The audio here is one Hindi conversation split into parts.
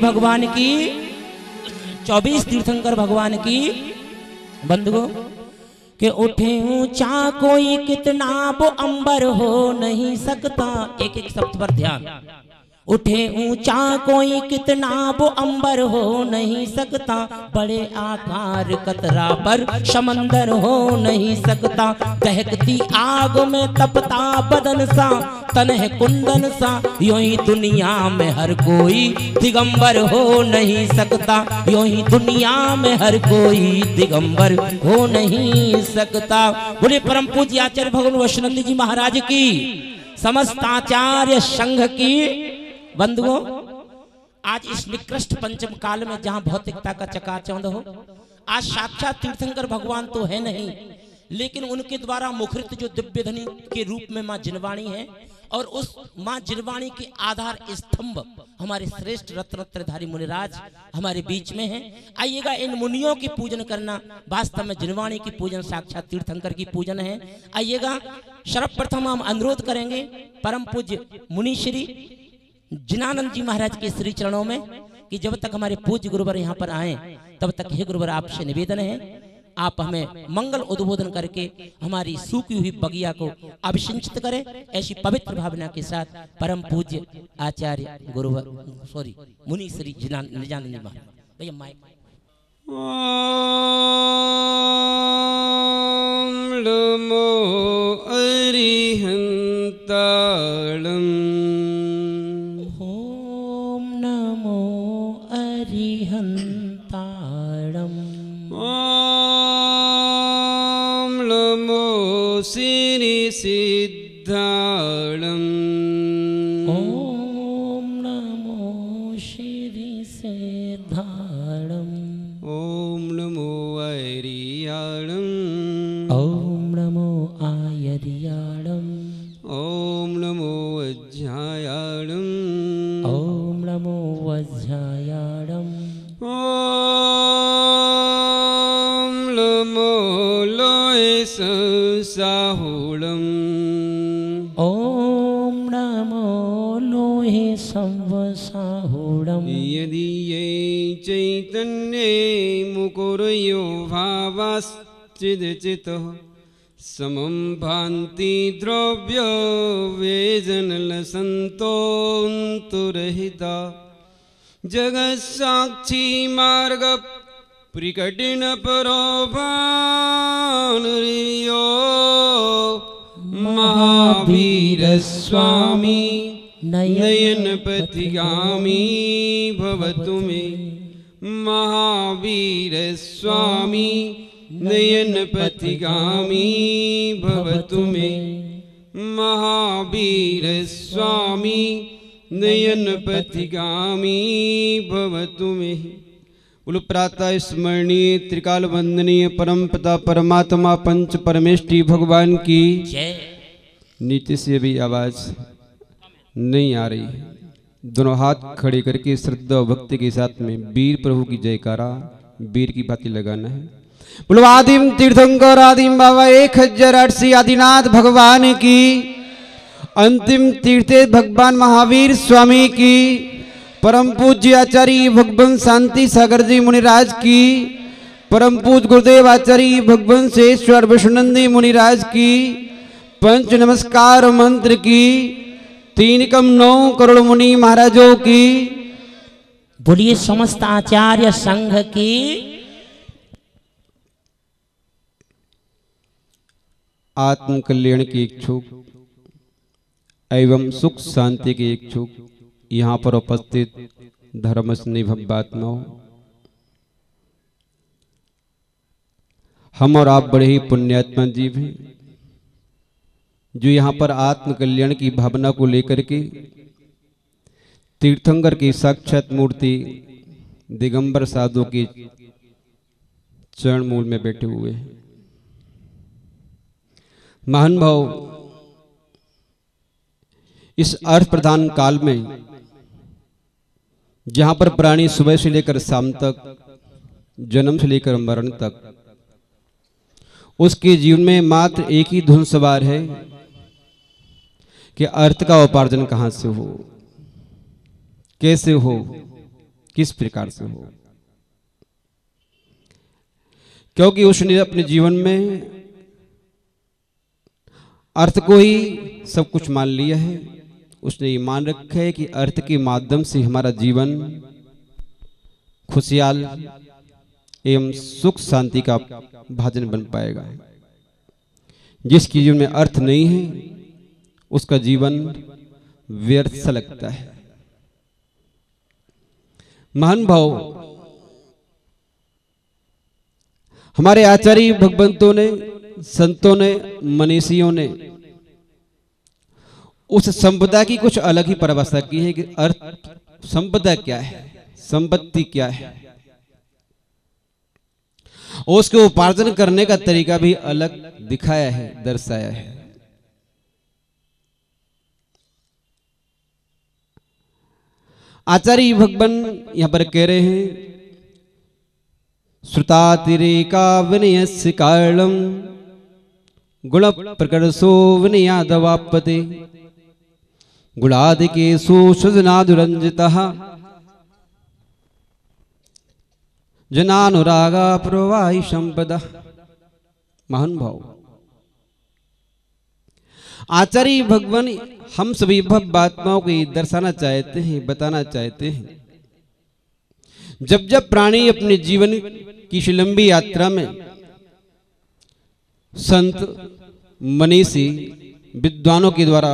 भगवान की, 24 तीर्थंकर भगवान की बंधुओं के उठे ऊंचा कोई कितना वो अंबर हो नहीं सकता। एक एक शब्द पर ध्यान। उठे ऊंचा कोई कितना वो अंबर हो नहीं सकता, बड़े आकार कतरा पर समंदर हो नहीं सकता। दहकती आग में तपता बदन सा, तन है कुंदन सा, यूं ही दुनिया में हर कोई दिगंबर हो नहीं सकता। यूं ही दुनिया में हर कोई दिगंबर हो नहीं सकता। बोले परम पूज्य आचार्य भगवान वैष्णव जी महाराज की, समस्त आचार्य संघ की बंधुओं, आज इस निकृष्ट पंचम काल में जहां भौतिकता का चकाचौंध हो, आज साक्षात तीर्थंकर भगवान तो है नहीं, लेकिन उनके द्वारा मुखरित जो दिव्य धनी के रूप में मां जिनवाणी है, और उस मां जिनवाणी के आधार स्तंभ हमारे श्रेष्ठ रत्नत्रयधारी मुनिराज हमारे बीच में हैं। आइएगा इन मुनियों की पूजन करना, वास्तव में जिनवाणी की पूजन साक्षात तीर्थंकर की पूजन है। आइएगा सर्वप्रथम हम अनुरोध करेंगे परम पूज्य मुनि श्री जिनानंद जी महाराज के श्री चरणों में कि जब तक हमारे पूज्य गुरुवर यहाँ पर आए तब तक हे गुरुवर आपसे निवेदन है, आप हमें मंगल उद्बोधन करके हमारी सूखी हुई बगिया को अभिषिंचित करें। ऐसी पवित्र भावना के साथ परम पूज्य आचार्य गुरुवर मुनि श्री निजानंद जी महाराज। भैया माइक। नमो अरिहंताणं, ओम नमो अरिहंताणं, ओम नमो श्री सिद्धाणं, ओम नमो श्री सिद्धाणं, ओम नमो आर्याणं, ओम नमो आयर्याणं, ओम नमो वज्रायाणं, ओम नमो वज्रायाणं, ओम नमो लोहे संसाहुणं, ओम नमो लोहे संवसाहुणं, यदि ये चैतन्ये मुकुरयो भावाश्चिदचितः समं भान्ति द्रव्य वेजनलसन्तोऽन्तुरहिता जगत्साक्षी मार्ग प्रकटिन परोभानुर्यो महावीर स्वामी नयन पथिगामी भवतु मे, महावीर स्वामी नयन पथिगामी भवतु मे, महावीर स्वामी नयन पथिगामी भवतु मे। बोलो प्रातः स्मरणीय त्रिकाल वंदनीय परम पिता परमात्मा पंच परमेष्टि भगवान की जय। नीचे से भी आवाज नहीं आ रही, दोनों हाथ खड़े करके श्रद्धा और भक्ति के साथ में वीर प्रभु की जयकारा वीर की भांति लगाना है। बोलो आदिम तीर्थंकर आदिम बाबा 1080 आदिनाथ भगवान की, अंतिम तीर्थे भगवान महावीर स्वामी की, परम पूज्य आचार्य भगवान शांति सागर जी मुनिराज की, परम पूज्य गुरुदेव आचार्य भगवान शेषवर विष्णुनंदी मुनिराज की, पंच नमस्कार मंत्र की, 3,9 करोड़ मुनि महाराजों की। बोलिए समस्त आचार्य संघ की। आत्म कल्याण के इच्छुक एवं सुख शांति के इच्छुक यहाँ पर उपस्थित धर्म स्नेहात्माओं, हम और आप बड़े ही पुण्यात्मा जीव हैं जो यहाँ पर आत्म कल्याण की भावना को लेकर के तीर्थंकर की साक्षात मूर्ति दिगंबर साधु के चरण मूल में बैठे हुए हैं। महान भाव, इस अर्थ प्रधान काल में जहां पर प्राणी सुबह से लेकर शाम तक, जन्म से लेकर मरण तक, उसके जीवन में मात्र एक ही धुन सवार है कि अर्थ का उपार्जन कहां से हो, कैसे हो, किस प्रकार से हो, क्योंकि उसने अपने जीवन में अर्थ को ही सब कुछ मान लिया है। उसने ये मान रखा है कि अर्थ के माध्यम से हमारा जीवन खुशहाल एवं सुख शांति का भाजन बन पाएगा। जिसके जीवन में अर्थ नहीं है उसका जीवन व्यर्थ सा लगता है। महान भाव, हमारे आचार्य भगवंतों ने, संतों ने, मनीषियों ने उस संपदा की कुछ अलग ही परिभाषा की है कि अर्थ, संपदा क्या है, संपत्ति क्या है, और उसके उपार्जन करने का तरीका भी अलग दिखाया है, दर्शाया है। आचार्य भगवान यहां पर कह रहे हैं, श्रुतातिरेका विनयस्य कारणम गुण प्रकर्षो विनयादवाप्यते गुणादिकेषु सृजनादुरंजितः जनानुरागा प्रवाही संपदा। महान भाव, आचार्य भगवान हम सभी भव्यात्माओं को दर्शाना चाहते हैं, बताना चाहते हैं, जब जब प्राणी अपने जीवन की लंबी यात्रा में संत, मनीषी, विद्वानों के द्वारा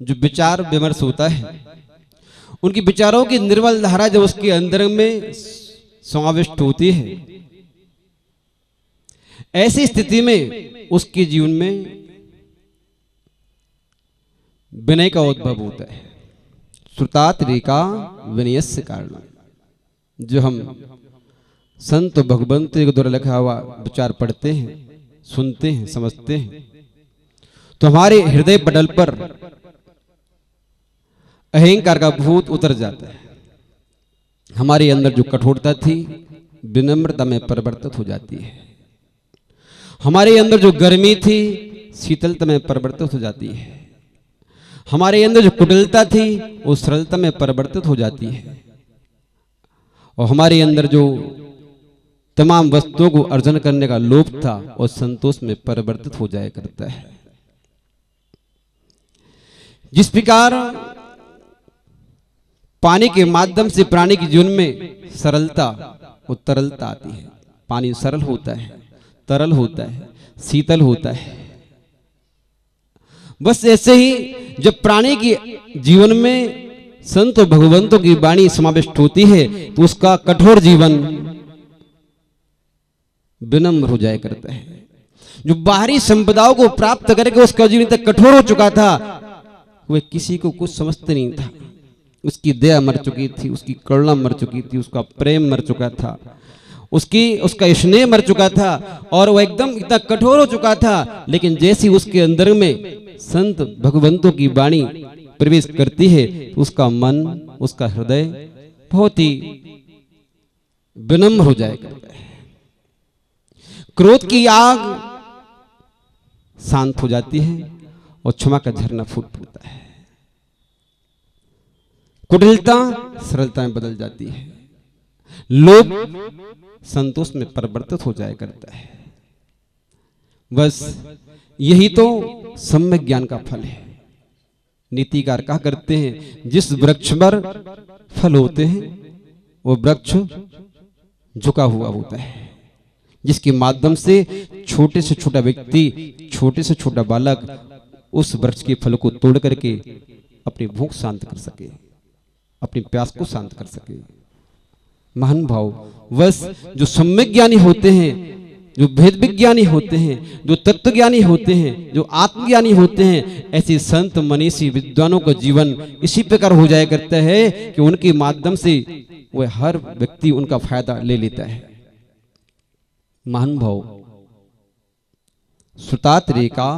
जो विचार विमर्श होता है, उनकी विचारों की निर्मल धारा जब उसके अंदर में समाविष्ट होती है, ऐसी स्थिति में उसके जीवन में विनय का उद्भव होता है। श्रुतातिरेका विनयस्य कारण, जो हम संत भगवंत के द्वारा लिखा हुआ विचार पढ़ते हैं, सुनते हैं, समझते हैं, तो हमारे हृदय पटल पर अहंकार का भूत उतर जाता है। हमारे अंदर जो कठोरता थी विनम्रता में परिवर्तित हो जाती है। हमारे अंदर जो गर्मी थी शीतलता में परिवर्तित हो जाती है। हमारे अंदर जो कुटिलता थी वो सरलता में परिवर्तित हो जाती है। और हमारे अंदर जो तमाम वस्तुओं को अर्जन करने का लोभ था और संतोष में परिवर्तित हो जाया करता है। जिस प्रकार पानी के माध्यम से प्राणी के जीवन में सरलता और तरलता आती है, पानी सरल होता है, तरल होता है, शीतल होता है, बस ऐसे ही जब प्राणी के जीवन में संत और भगवंतों की वाणी समाविष्ट होती है तो उसका कठोर जीवन विनम्र हो जाया करता है। जो बाहरी संपदाओं को प्राप्त करके उसका जीवन तक कठोर हो चुका था, वह किसी को कुछ समझते नहीं था। उसकी दया मर चुकी थी, उसकी करुणा मर चुकी थी, उसका प्रेम मर चुका था, उसका स्नेह मर चुका था और वह एकदम इतना कठोर हो चुका था। लेकिन जैसे उसके अंदर में संत भगवंतों की वाणी प्रवेश करती है तो उसका मन, उसका हृदय बहुत ही विनम्र हो जाया करता है। क्रोध की आग शांत हो जाती है और क्षमा का झरना फूट पड़ता है। कुटिलता सरलता में बदल जाती है। लोभ संतोष में परिवर्तित हो जाया करता है। बस यही तो सम्यक ज्ञान का फल है। नीतिकार कहा करते हैं, जिस वृक्ष पर फल होते हैं वो वृक्ष झुका हुआ होता है, जिसके माध्यम से छोटे से छोटा व्यक्ति, छोटे से छोटा बालक उस वृक्ष के फल को तोड़ करके अपनी भूख शांत कर सके, अपनी प्यास को शांत कर सके। महान भाव, बस जो सम्यक ज्ञानी होते हैं, जो भेद विज्ञानी होते हैं, जो तत्व ज्ञानी होते हैं, जो आत्मज्ञानी होते हैं, ऐसे संत मनीषी विद्वानों का जीवन इसी प्रकार हो जाया करता है कि उनके माध्यम से वह हर व्यक्ति उनका फायदा ले लेता है। महान भाव, श्रुतातिरेका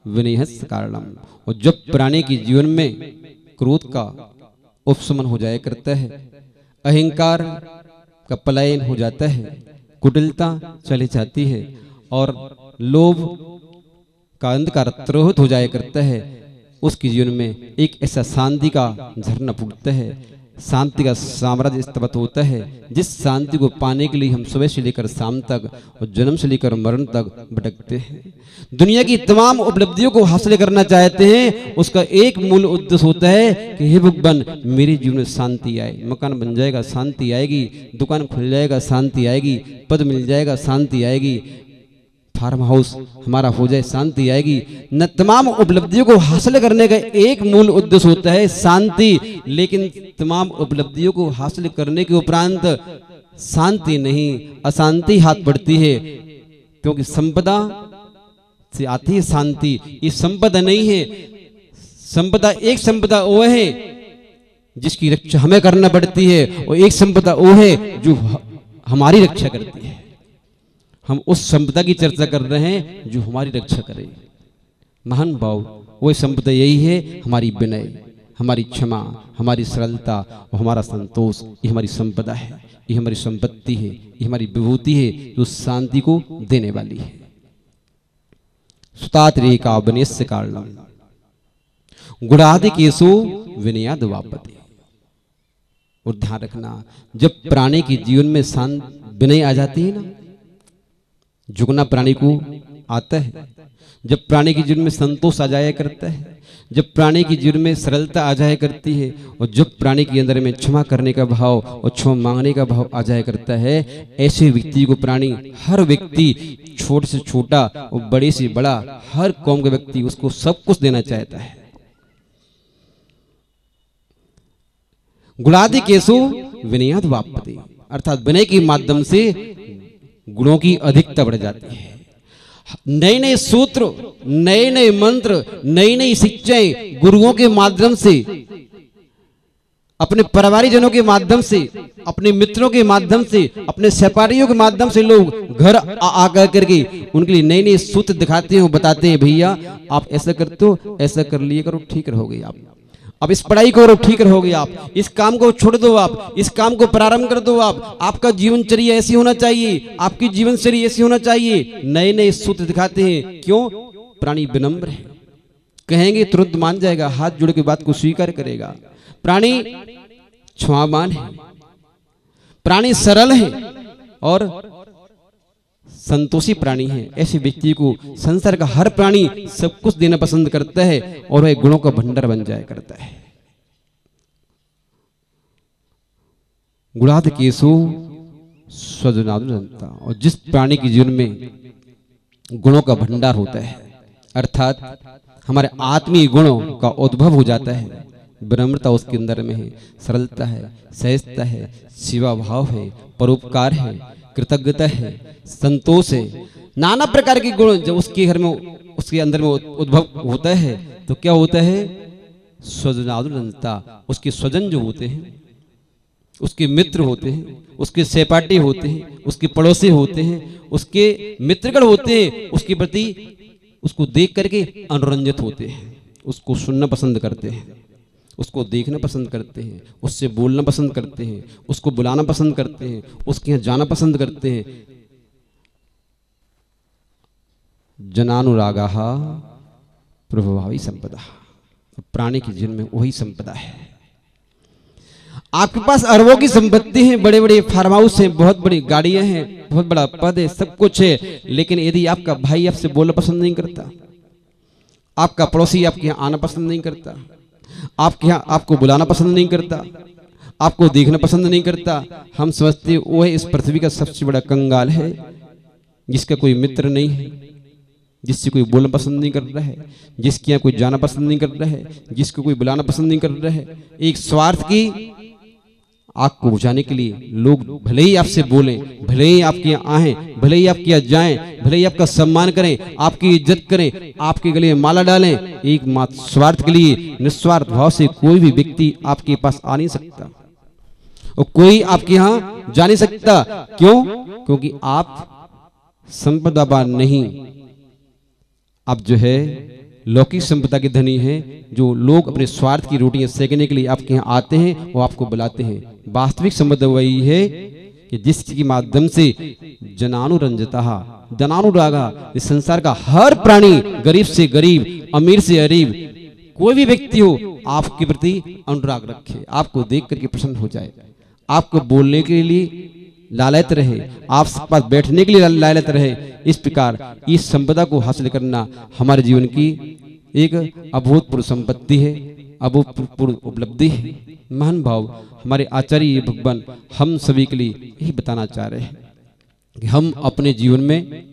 विनयस्य कारणम, और जब प्राणी के जीवन में क्रोध का उपशमन हो जाया करता है, अहंकार का पलायन हो जाता है, कुटिलता चली जाती है और लोभ का अंधकार तिरोहित हो जाया करता है, उसके जीवन में एक ऐसा शांति का झरना फूटता है, शांति का साम्राज्य स्थापित होता है, जिस शांति को पाने के लिए हम सुबह से लेकर शाम तक और जन्म से लेकर मरण तक भटकते हैं। दुनिया की तमाम उपलब्धियों को हासिल करना चाहते हैं, उसका एक मूल उद्देश्य होता है कि हे भगवान मेरे जीवन में शांति आए। मकान बन जाएगा, शांति आएगी, दुकान खुल जाएगा, शांति आएगी, पद मिल जाएगा, शांति आएगी, फार्म हाउस हमारा हो जाए, शांति आएगी। न तमाम उपलब्धियों को हासिल करने का एक मूल उद्देश्य होता है शांति, लेकिन तमाम उपलब्धियों को हासिल करने के उपरांत शांति नहीं, अशांति हाथ बढ़ती है, क्योंकि संपदा से आती है शांति। ये संपदा नहीं है, संपदा एक संपदा वो है जिसकी रक्षा हमें करना पड़ती है, और एक संपदा वो है जो हमारी रक्षा करती है। हम उस संपदा की चर्चा कर रहे हैं जो हमारी रक्षा करे। महान भाव, वही संपदा यही है, हमारी विनय, हमारी क्षमा, हमारी सरलता और हमारा संतोष। ये हमारी संपदा है, ये हमारी संपत्ति है, ये हमारी विभूति है जो शांति को देने वाली है। सुतात रे का वनेस्य कारणम गुणादि केसो विनयाद वापते। और ध्यान रखना, जब प्राणी के जीवन में शांत विनय आ जाती है ना, झुकना प्राणी को आता है, जब प्राणी के जीवन में संतोष आ जाया करता है, जब प्राणी के जीवन में सरलता आ जाया करती है, और जब प्राणी के अंदर में क्षमा करने का भाव और क्षमा मांगने का भाव आ जाया करता है, ऐसे व्यक्ति को प्राणी, हर व्यक्ति, छोटे से छोटा और बड़े से बड़ा, हर कौम का व्यक्ति उसको सब कुछ देना चाहता है। गुणादि केसु विनयाद वापते, अर्थात विनय के माध्यम से गुणों की अधिकता बढ़ जाती है। नए नए सूत्र, नए नए मंत्र, नई नई शिक्षाएं गुरुओं के माध्यम से, अपने परिवारीजनों के माध्यम से, अपने मित्रों के माध्यम से, अपने सहपाठियों के माध्यम से लोग घर आकर करके उनके लिए नए नए सूत्र दिखाते हैं, बताते हैं भैया आप ऐसा करते हो, ऐसा कर लिए करो, ठीक रहोगे आप, अब इस पढ़ाई करो, ठीक रहोगे आप, इस काम को छोड़ दो आप, इस काम को प्रारंभ कर दो आप, आपका जीवनचर्या ऐसी होना चाहिए, आपकी जीवनशैली ऐसी होना चाहिए। नए नए सूत्र दिखाते हैं। क्यों? प्राणी विनम्र है, कहेंगे तुरंत मान जाएगा, हाथ जोड़ के बात को स्वीकार करेगा। प्राणी क्षमावान है, प्राणी सरल है और संतोषी प्राणी है। ऐसे व्यक्ति को संसार का हर प्राणी सब कुछ देना पसंद करता है और वह गुणों का भंडार बन जाया करता है। गुणादि केसु स्वजनादुरंता, और जिस प्राणी के जीवन में गुणों का भंडार होता है, अर्थात हमारे आत्मीय गुणों का उद्भव हो जाता है, विनम्रता उसके अंदर में है, सरलता है, सहजता है, सेवा भाव है, परोपकार है, कृतज्ञता है, संतोष है, नाना प्रकार के गुण जब उसके घर में, उसके अंदर में उद्भव होता है, तो क्या होता है? स्वजनादुरंता, उसके स्वजन जो होते हैं, उसके मित्र होते हैं, उसके सहपाठी होते हैं, उसके पड़ोसी होते हैं, उसके मित्रगण होते हैं, उसके प्रति उसको देख करके अनुरंजित होते हैं, उसको सुनना पसंद करते हैं, उसको देखना पसंद करते हैं, उससे बोलना पसंद करते हैं, उसको बुलाना पसंद करते हैं, उसके यहाँ जाना पसंद करते हैं। जनानुरागा प्रभावी संपदा, प्राणी के जीवन में वही संपदा है। आपके पास अरबों की संपत्ति है, बड़े बड़े फार्म हाउस हैं, बहुत बड़ी गाड़ियां हैं, बहुत बड़ा पद है, सब कुछ है, लेकिन यदि आपका भाई आपसे बोलना पसंद नहीं करता, आपका पड़ोसी आपके यहाँ आना पसंद नहीं करता, आपके यहाँ आपको बुलाना पसंद नहीं करता, आपको देखना पसंद नहीं करता, हम समझते वो है इस पृथ्वी का सबसे बड़ा कंगाल है, जिसका कोई मित्र नहीं है, जिससे कोई बोलना पसंद नहीं कर रहा है, जिसके यहाँ कोई जाना पसंद नहीं कर रहा है, जिसको कोई बुलाना पसंद नहीं कर रहा है। एक स्वार्थ की आग को बुझाने के लिए लोग भले ही आपसे बोलें, भले ही आपके यहाँ आए, भले ही आपके यहाँ जाएं, भले ही आपका सम्मान करें, आपकी इज्जत करें, आपके गले में माला डालें, एक मात्र स्वार्थ के लिए, निस्वार्थ भाव से कोई भी व्यक्ति आपके पास आ नहीं सकता और कोई आपके यहाँ जा नहीं सकता। क्यों? क्योंकि आप संपदावान नहीं, आप जो है लौकिक संपदा के धनी हैं। जो लोग अपने स्वार्थ की रोटियां सेकने के लिए आपके यहाँ आते हैं, वो आपको बुलाते हैं। वास्तविक संपदा वही है कि जिसके माध्यम से जनानुरंजता, जनानुरागा, इस संसार का हर प्राणी, गरीब से गरीब, अमीर से अमीर, कोई भी व्यक्ति हो आपके प्रति अनुराग रखे, आपको देख करके प्रसन्न हो जाए, आपको बोलने के लिए लालयत रहे, आपके पास बैठने के लिए लालयत रहे। इस प्रकार इस संपदा को हासिल करना हमारे जीवन की एक अभूतपूर्व संपत्ति है, अभूतपूर्व उपलब्धि है। महान भाव हमारे आचार्य भगवान हम सभी के लिए यही बताना चाह रहे हैं कि हम अपने जीवन में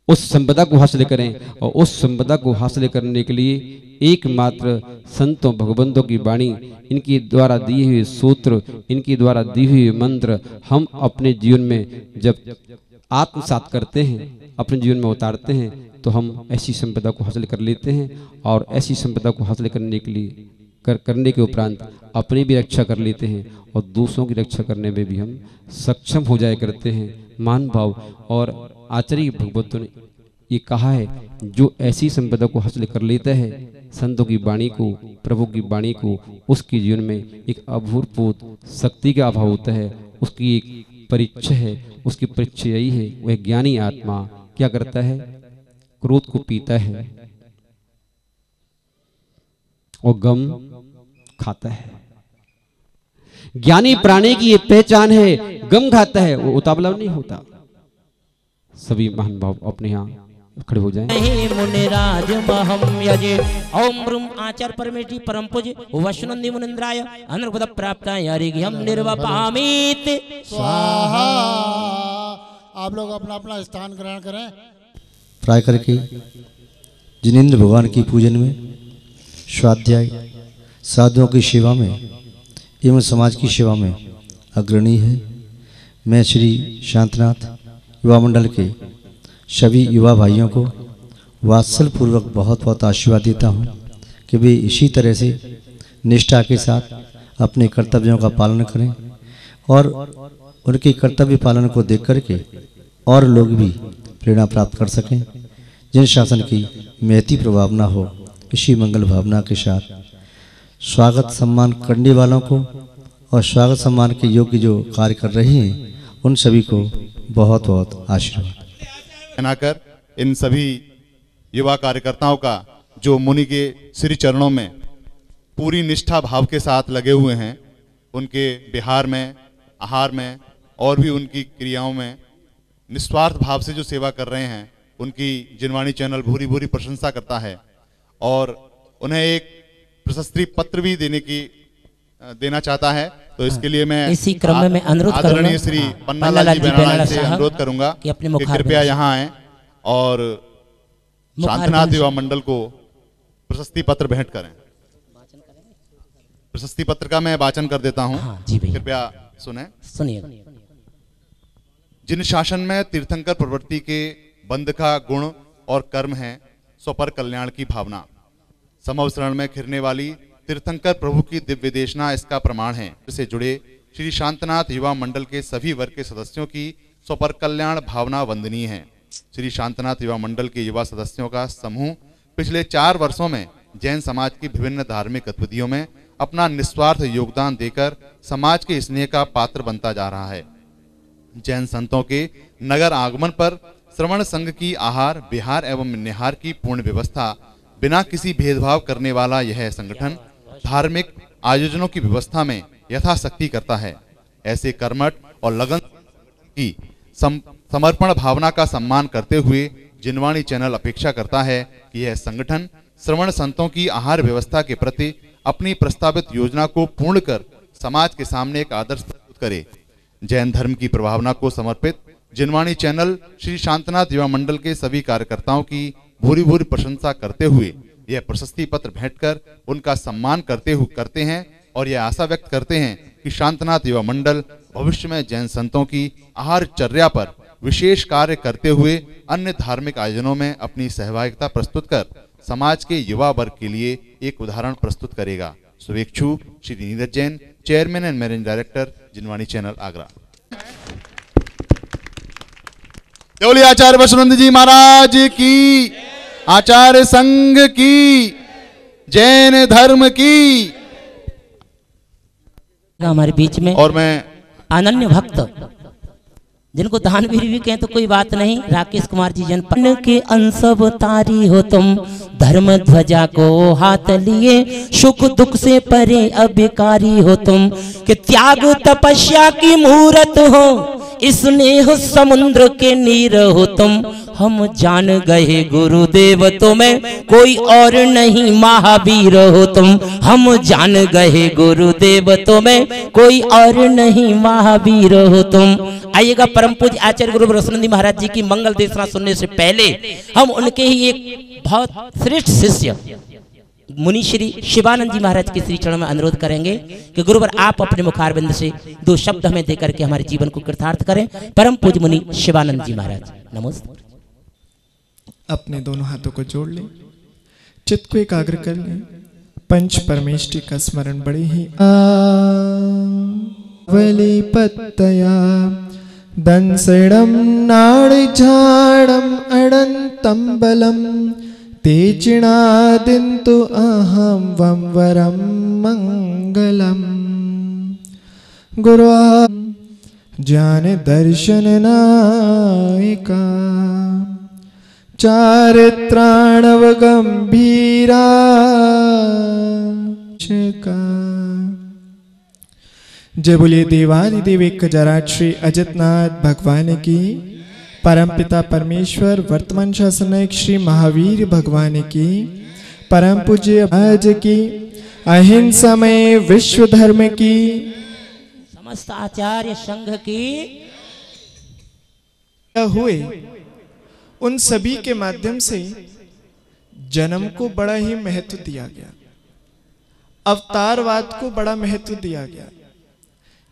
उस संपदा को हासिल करें, और उस संपदा को हासिल करने के लिए एकमात्र संतों भगवंतों की वाणी, इनके द्वारा दिए हुए सूत्र, इनके द्वारा दिए हुए मंत्र हम अपने जीवन में जब आत्मसात करते हैं, अपने जीवन में उतारते हैं, तो हम ऐसी संपदा को हासिल कर लेते हैं। और ऐसी संपदा को हासिल करने के लिए करने के उपरांत अपनी भी रक्षा कर लेते हैं और दूसरों की रक्षा करने में भी हम सक्षम हो जाया करते हैं। मान भाव और आचार्य भगवतों ने ये कहा है, जो ऐसी संपदा को हासिल कर लेता है, संतों की वाणी को, प्रभु की वाणी को, उसके जीवन में एक अभूतपूर्व शक्ति का अभाव होता है। उसकी एक परीक्षा है, उसकी परीक्षा यही है, वह ज्ञानी आत्मा क्या करता है, क्रोध को पीता है और गम खाता है। ज्ञानी प्राणी की ये पहचान है, गम खाता है, वो उतावला नहीं होता। सभी महान भाव अपने यहाँ खड़े हो जाएं। मुनिराज महम यजे ओम ब्रह्म आचार्य परमेष्टि परम पूज्य वैष्णवंदी मुनिंद्राय अनुपद प्राप्त हरिघ्यम निर्वपामित स्वाहा। आप लोग अपना अपना स्थान ग्रहण करें। प्राय करके जिनेंद्र भगवान की पूजन में, स्वाध्याय, साधुओं की सेवा में एवं समाज की सेवा में अग्रणी है। मैं श्री शांतनाथ युवा मंडल के सभी युवा भाइयों को वात्सल पूर्वक बहुत बहुत आशीर्वाद देता हूँ कि वे इसी तरह से निष्ठा के साथ अपने कर्तव्यों का पालन करें और उनके कर्तव्य पालन को देख करके और लोग भी प्रेरणा प्राप्त कर सकें। जिन शासन की महती प्रभाव न हो, इसी मंगल भावना के साथ स्वागत सम्मान करने वालों को और स्वागत सम्मान के योग्य जो कार्य कर रहे हैं उन सभी को बहुत बहुत आशीर्वाद बनाकर इन सभी युवा कार्यकर्ताओं का जो मुनि के श्री चरणों में पूरी निष्ठा भाव के साथ लगे हुए हैं, उनके विहार में, आहार में और भी उनकी क्रियाओं में निस्वार्थ भाव से जो सेवा कर रहे हैं, उनकी जिनवाणी चैनल भूरी भूरी प्रशंसा करता है और उन्हें एक प्रशस्ति पत्र भी देना चाहता है। तो इसके लिए मैं इसी क्रम में अनुरोध करूंगा, आदरणीय श्री पन्नालाल जी बेनालाल से अनुरोध करूंगा कि कृपया यहाँ आए और शांतनाथ युवा मंडल को प्रशस्ति पत्र भेंट करें। प्रशस्ति पत्र का मैं वाचन कर देता हूँ, कृपया सुनिए। जिन शासन में तीर्थंकर प्रवृत्ति के बंध का गुण और कर्म है, स्वपर कल्याण की भावना, समवसरण में खिरने वाली तीर्थंकर प्रभु की दिव्य देशना इसका प्रमाण है। इससे जुड़े श्री शांतनाथ युवा मंडल के सभी वर्ग के सदस्यों की स्वपर कल्याण भावना वंदनीय है। श्री शांतनाथ युवा मंडल के युवा सदस्यों का समूह पिछले 4 वर्षों में जैन समाज की विभिन्न धार्मिक गतिविधियों में अपना निस्वार्थ योगदान देकर समाज के स्नेह का पात्र बनता जा रहा है। जैन संतों के नगर आगमन पर श्रवण संघ की आहार, विहार एवं निहार की पूर्ण व्यवस्था बिना किसी भेदभाव करने वाला यह संगठन धार्मिक आयोजनों की व्यवस्था में यथाशक्ति करता है। ऐसे कर्मठ और लगन की समर्पण भावना का सम्मान करते हुए जिनवाणी चैनल अपेक्षा करता है कि यह संगठन श्रवण संतों की आहार व्यवस्था के प्रति अपनी प्रस्तावित योजना को पूर्ण कर समाज के सामने एक आदर्श प्रस्तुत करे। जैन धर्म की प्रभावना को समर्पित जिनवाणी चैनल श्री शांतनाथ युवा मंडल के सभी कार्यकर्ताओं की भूरी भूरी प्रशंसा करते हुए यह प्रशस्ति पत्र भेंट कर उनका सम्मान करते हैं और यह आशा व्यक्त करते हैं कि शांतनाथ युवा मंडल भविष्य में जैन संतों की आहार चर्या पर विशेष कार्य करते हुए अन्य धार्मिक आयोजनों में अपनी सहभागिता प्रस्तुत कर समाज के युवा वर्ग के लिए एक उदाहरण प्रस्तुत करेगा। शुभेच्छु Shri Neeraj Jain, chairman and managing director, Jinvani channel, Agra. Devli Acharya Vaishnav ji Maharaj की, आचार्य संघ की, जैन धर्म की। हमारे बीच में और मैं अनन्य भक्त जिनको दानवीर भी कहें तो कोई बात नहीं। राकेश कुमार जी जनपद के अंश अवतारी हो तुम, धर्म ध्वजा को हाथ लिए, सुख दुख से परे अभिकारी हो तुम, कि त्याग तपस्या की मूरत हो, स्नेह समुद्र के नीर हो तुम। हम जान गए गुरुदेव तुम्हें, कोई और नहीं महावीर हो तुम। हम जान गए गुरुदेव तुम्हें, कोई और नहीं महावीर हो तुम। आइएगा, परम पूज्य आचार्य गुरु बृहस्पति महाराज जी की मंगल देशना सुनने से पहले हम उनके ही एक बहुत श्रेष्ठ शिष्य मुनि श्री शिवानंद जी महाराज के श्री चरण में अनुरोध करेंगे कि गुरुवर आप अपने मुखारबिंद से 2 शब्द हमें देकर के हमारे जीवन को कृतार्थ करें। परम पूज्य मुनि शिवानंद जी महाराज, नमस्ते। अपने दोनों हाथों को जोड़ लें, चित्त को एकाग्र कर लें, पंच परमेष्टि का स्मरण बड़े ही वली पत्तया दंसड़म नाड़झाड़म अड़ंतम बलम तेचिणादिन्तु अहं वंवरम मंगलम। गुरु ज्ञान दर्शन नायिका चारित्राणव गंभीरा जय बोलिए देवादिदेव एक जराट श्री अजितनाथ भगवान की, परमपिता परमेश्वर वर्तमान शासनायक श्री महावीर भगवान की, परम पूज्य आज की, अहिंसामय विश्व धर्म की, समस्त आचार्य संघ की हुए उन सभी के माध्यम से जन्म को बड़ा ही महत्व दिया गया, अवतारवाद को बड़ा महत्व दिया गया।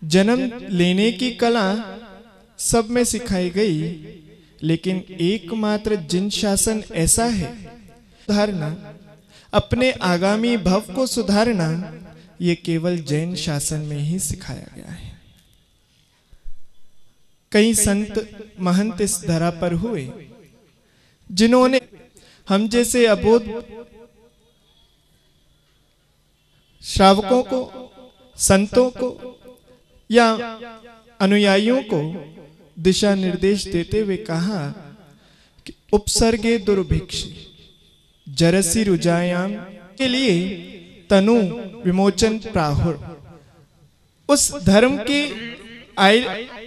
जन्म लेने की कला सब में सिखाई गई, लेकिन एकमात्र जिन शासन ऐसा है सुधारना, अपने आगामी भव को सुधारना, ये केवल जैन शासन में ही सिखाया गया है। कई संत महंत इस धरा पर हुए जिन्होंने हम जैसे अबोध श्रावकों को, संतों को या अनुयायियों को दिशा निर्देश देते हुए कहा कि उपसर्गे दुर्भिक्षी जरसी रुजायाम के लिए तनु विमोचन प्राहुर, उस धर्म के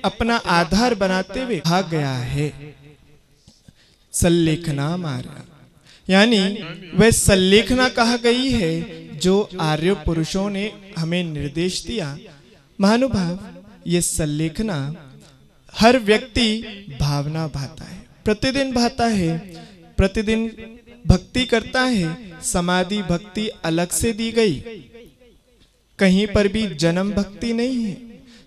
अपना आधार बनाते हुए कहा गया है सल्लेखना मार्ग, यानी वह सल्लेखना कहा गई है जो आर्य पुरुषों ने हमें निर्देश दिया। महानुभाव, ये सल्लेखना हर व्यक्ति भावना भाता है, प्रतिदिन भाता है, प्रतिदिन भक्ति करता है। समाधि भक्ति अलग से दी गई, कहीं पर भी जन्म भक्ति नहीं है।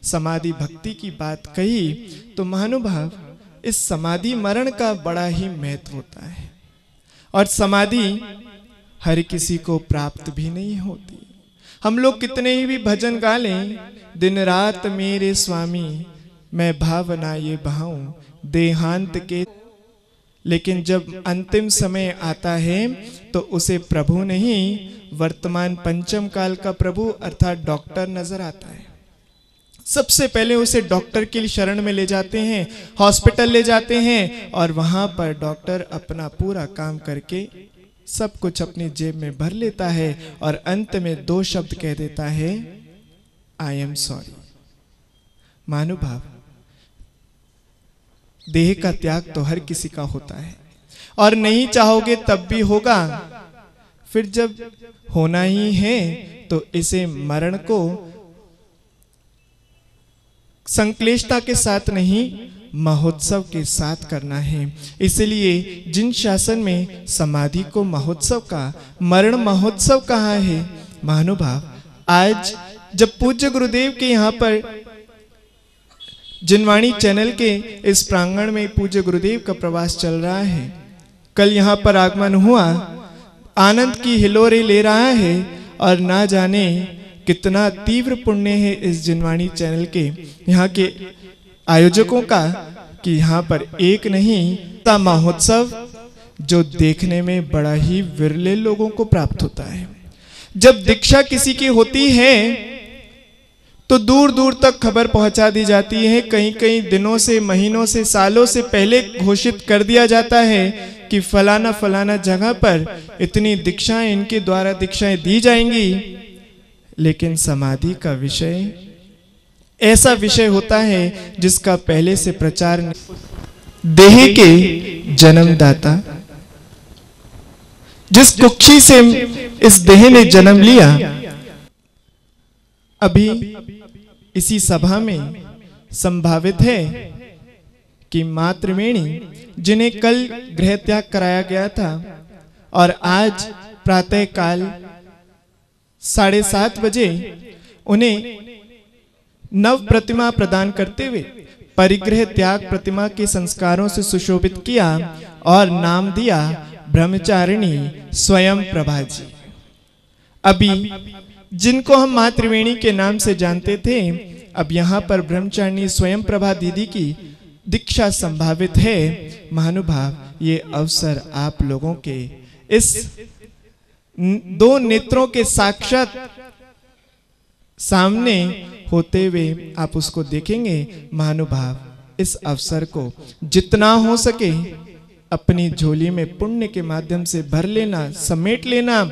समाधि भक्ति की बात कही तो महानुभाव, इस समाधि मरण का बड़ा ही महत्व होता है, और समाधि हर किसी को प्राप्त भी नहीं होती। हम लोग कितने ही भी भजन गा लें, दिन रात मेरे स्वामी मैं भावना ये बहाऊं देहांत के, लेकिन जब अंतिम समय आता है तो उसे प्रभु नहीं, वर्तमान पंचम काल का प्रभु अर्थात डॉक्टर नजर आता है। सबसे पहले उसे डॉक्टर की शरण में ले जाते हैं, हॉस्पिटल ले जाते हैं, और वहां पर डॉक्टर अपना पूरा काम करके सब कुछ अपनी जेब में भर लेता है, और अंत में 2 शब्द कह देता है, आई एम सॉरी। महानुभाव, देह का त्याग तो हर किसी का होता है, और नहीं चाहोगे तब भी होगा। फिर जब होना ही है तो इसे मरण को संक्लेशता के साथ नहीं, महोत्सव के साथ करना है। इसलिए जिन शासन में समाधि को महोत्सव का, मरण महोत्सव कहा है। महानुभाव, आज जब पूज्य गुरुदेव के यहाँ पर जिनवाणी चैनल के इस प्रांगण में पूज्य गुरुदेव का प्रवास चल रहा है, कल यहाँ पर आगमन हुआ, आनंद की हिलोरे ले रहा है, और ना जाने कितना तीव्र पुण्य है इस जिनवाणी चैनल के यहाँ के आयोजकों का, कि यहाँ पर एक नहीं ता महोत्सव जो देखने में बड़ा ही विरले लोगों को प्राप्त होता है। जब दीक्षा किसी की होती है तो दूर दूर तक खबर पहुंचा दी जाती है। कई कई दिनों से, महीनों से, सालों से पहले घोषित कर दिया जाता है कि फलाना फलाना जगह पर इतनी दीक्षाएं, इनके द्वारा दीक्षाएं दी जाएंगी। लेकिन समाधि का विषय ऐसा विषय होता है जिसका पहले से प्रचार नहीं। देह के जन्मदाता, जिस कुक्षी से इस देह ने जन्म लिया, अभी इसी सभा में संभावित है कि मातृवेणी, जिन्हें कल गृह त्याग कराया गया था और आज प्रातः काल 7:30 बजे उन्हें नव प्रतिमा प्रदान करते हुए परिग्रह त्याग प्रतिमा के संस्कारों से सुशोभित किया और नाम दिया ब्रह्मचारिणी स्वयं प्रभा जी। अभी जिनको हम माँ त्रिवेणी के नाम से जानते थे, अब यहाँ पर ब्रह्मचारिणी स्वयं प्रभा दीदी की दीक्षा संभावित है। महानुभाव, ये अवसर आप लोगों के इस दो नेत्रों के साक्षात सामने होते हुए आप उसको देखेंगे। महानुभाव, इस अवसर को जितना हो सके अपनी झोली में पुण्य के माध्यम से भर लेना, समेट लेना।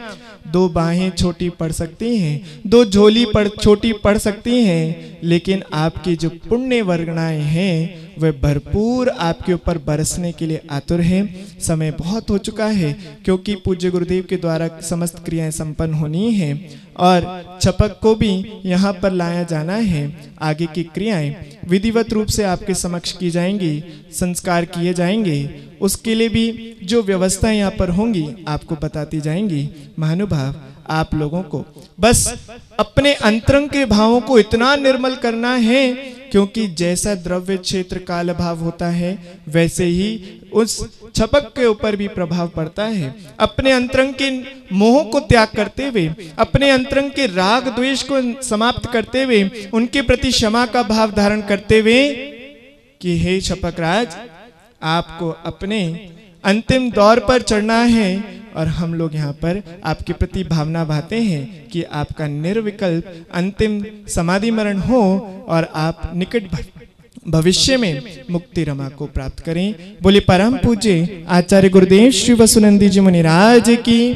2 बाहें छोटी पड़ सकती हैं, 2 झोली छोटी पड़ सकती हैं, लेकिन आपकी जो पुण्य वर्गणाएं हैं वह भरपूर आपके ऊपर बरसने के लिए आतुर है। समय बहुत हो चुका है, क्योंकि पूज्य गुरुदेव के द्वारा समस्त क्रियाएं संपन्न होनी है और छपक को भी यहाँ पर लाया जाना है। आगे की क्रियाएं विधिवत रूप से आपके समक्ष की जाएंगी, संस्कार किए जाएंगे। उसके लिए भी जो व्यवस्था यहाँ पर होंगी आपको बताती जाएंगी। महानुभाव, आप लोगों को बस अपने अंतरंग के भावों को इतना निर्मल करना है, क्योंकि जैसा द्रव्य क्षेत्र काल भाव होता है वैसे ही उस छपक के ऊपर भी प्रभाव पड़ता है। अपने अंतरंग के मोह को त्याग करते हुए, अपने अंतरंग के राग द्वेष को समाप्त करते हुए, उनके प्रति क्षमा का भाव धारण करते हुए कि हे छपक राज, आपको अपने अंतिम दौर पर चढ़ना है और हम लोग यहाँ पर आपके प्रति भावना बहाते हैं कि आपका निर्विकल्प अंतिम समाधि मरण हो और आप निकट भविष्य में मुक्ति रमा को प्राप्त करें। बोले परम पूज्य आचार्य गुरुदेव श्री वसुनंदी जी मुनिराज की,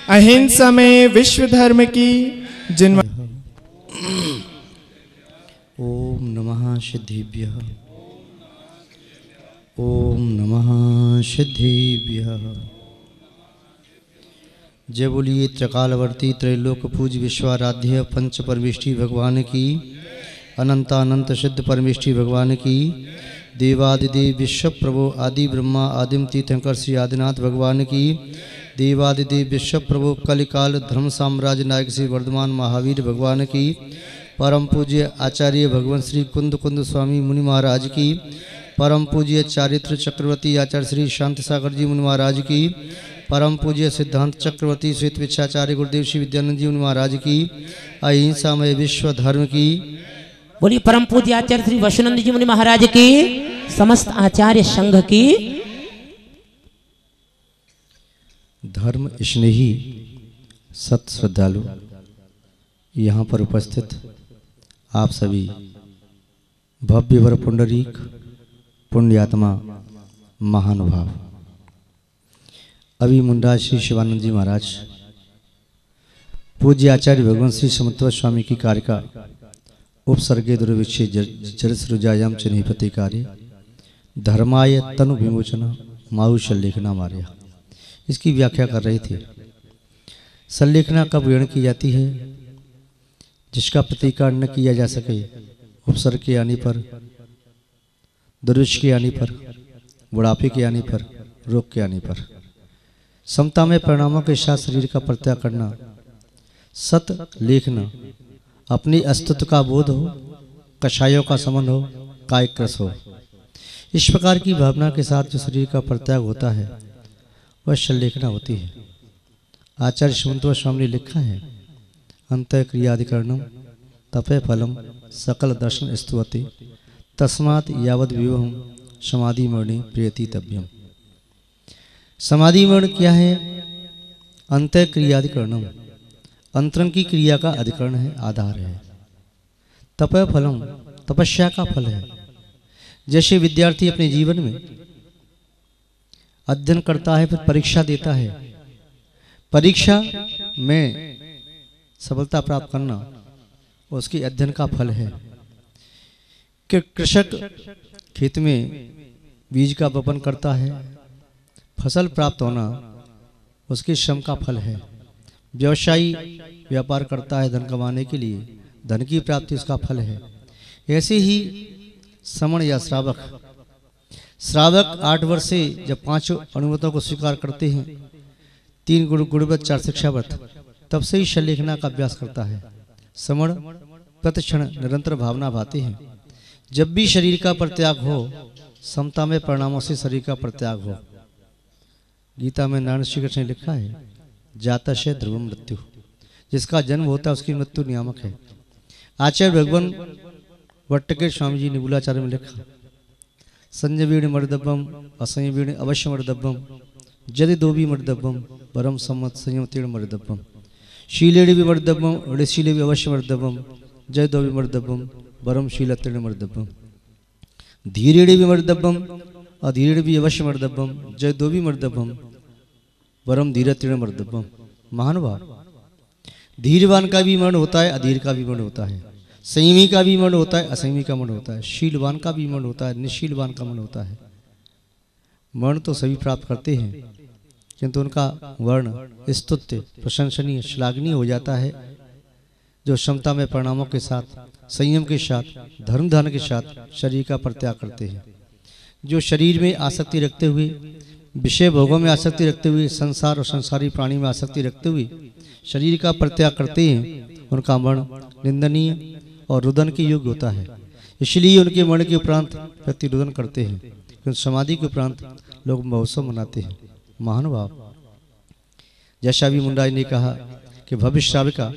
अहिंसा में विश्व धर्म की जिन। ओम नमः सिद्धिभ्यः, ओम नमः सिद्धिभ्यः। जय बोलिए त्रिकालवर्ती त्रैलोक पूज विश्वाराध्य पंच परमेष्ठी भगवान की, अनंतानंत सिद्ध परमेष्ठी भगवान की, देवादिदेव विश्व प्रभु आदि ब्रह्मा आदिम तीर्थंकर श्री आदिनाथ भगवान की, देवादिदेव विश्व प्रभु कलिकाल धर्म साम्राज्य नायक श्री वर्धमान महावीर भगवान की, परम पूज्य आचार्य भगवान श्री कुंद कुंद स्वामी मुनि महाराज की, परम पूज्य चारित्र चक्रवर्ती आचार्य श्री शांति सागर जी मुनि महाराज की, परम पूज्य सिद्धांत चक्रवर्ती श्वेत विचाचार्य गुरुदेव श्री विद्यानंद जी महाराज की, अहिंसा में विश्व धर्म की। बोलिए परम पूज्य आचार्य श्री वसुनंद जी मुनि महाराज की, समस्त आचार्य संघ की। धर्म स्नेही सत श्रद्धालु यहाँ पर उपस्थित आप सभी भव्य वर पुंडरीक पुण्यात्मा महानुभाव, अभी मुंडा श्री शिवानंद जी महाराज पूज्य आचार्य भगवान श्री समत्व स्वामी की कार्य का उपसर्गे दुर्विक्षे जरसृजायाम चिन्ह प्रतिकार्य धर्माय तनु विमोचना माहु सल्लेखना मार्या, इसकी व्याख्या कर रहे थे। सल्लेखना कब ग्रहण की जाती है? जिसका प्रतिकार न किया जा सके, उपसर्ग के आने पर, दुर्विक्ष के आने पर, बुढ़ापे के आने पर, रोग के आने पर, समता में परिणामों के साथ शरीर का परित्याग करना, सत लेखना, अपनी अस्तित्व का बोध हो, कषायों का समन हो, कायिक रस हो, इस प्रकार की भावना के साथ जो शरीर का परित्याग होता है वह शल्लेखना होती है। आचार्य श्रीमंत स्वामी ने लिखा है, अंत क्रियाधिकरणम तपे फलम सकल दर्शन स्तुवति तस्मात् यावद विवहम समाधि मरणि प्रियति तव्यम। समाधि मरण क्या है? अंत क्रियाधिकरणम, अंतरंग की क्रिया का अधिकरण है, आधार है। तप फलम, तपस्या का फल है। जैसे विद्यार्थी अपने जीवन में अध्ययन करता है, फिर परीक्षा देता है, परीक्षा में सफलता प्राप्त करना उसके अध्ययन का फल है। कि कृषक खेत में बीज का वपन करता है, फसल प्राप्त होना उसके श्रम का फल है। व्यवसायी व्यापार करता है धन कमाने के लिए, धन की प्राप्ति उसका फल है। ऐसे ही श्रमण या श्रावक 8 वर्ष से जब 5 अनुमतों को स्वीकार करते हैं, 3 गुणवत 4 शिक्षावत, तब से ही शल्यलेखना का अभ्यास करता है। श्रमण प्रतिक्षण निरंतर भावना भाते हैं। जब भी शरीर का परित्याग हो, समता में परिणामों से शरीर का परित्याग हो। गीता में नारायण श्री कृष्ण ने लिखा है, जातस्य ध्रुव मृत्यु, जिसका जन्म होता है उसकी मृत्यु नियामक है। आचार्य भगवान वट्टकेर स्वामी जी ने मूलाचार्य में लिखा, संजवीण मर्दब्बम असंयवीण अवश्य मर्दब्बम यदि दो भी मर्दब्बम परम सम्मत संयमतीर्ण मर्दब्बम शीलेण भी मर्दब्बम ऋषिले भी अवश्य मर्दब्बम जय दो भी मर्दब्बम परम शीलतीर्ण मर्दब्बम धीरेण भी मर्दब्बम अधीरेण भी अवश्य मर्दब्बम जय दो भी मर्दब्बम परम धीरतीर्ण मर्दब्बम। महानुभाव, धीरवान का भी मरण होता है, अधीर का भी मरण होता है, संयमी का भी मरण होता है, असंयमी का मरण होता है, शीलवान का भी मरण होता है, निशीलवान का मरण होता है। मरण तो सभी प्राप्त करते हैं, किंतु उनका वर्ण स्तुत्य प्रशंसनीय श्लाघनीय हो जाता है जो क्षमता में परिणामों के साथ, संयम के साथ, धर्म धारण के साथ शरीर का परित्याग करते हैं। जो शरीर में आसक्ति रखते हुए, विषय भोगों में आसक्ति रखते हुए, संसार और संसारी प्राणी में आसक्ति रखते हुए शरीर का परित्याग करते हैं, उनका मरण निंदनीय और रुदन के योग्य होता है। इसलिए उनके मरण के उपरांत व्यक्ति रुदन करते हैं, क्योंकि समाधि के उपरांत लोग महोत्सव मनाते हैं। महानुभाव, जैसा भी मुंडा ने कहा कि भविष्य श्राविका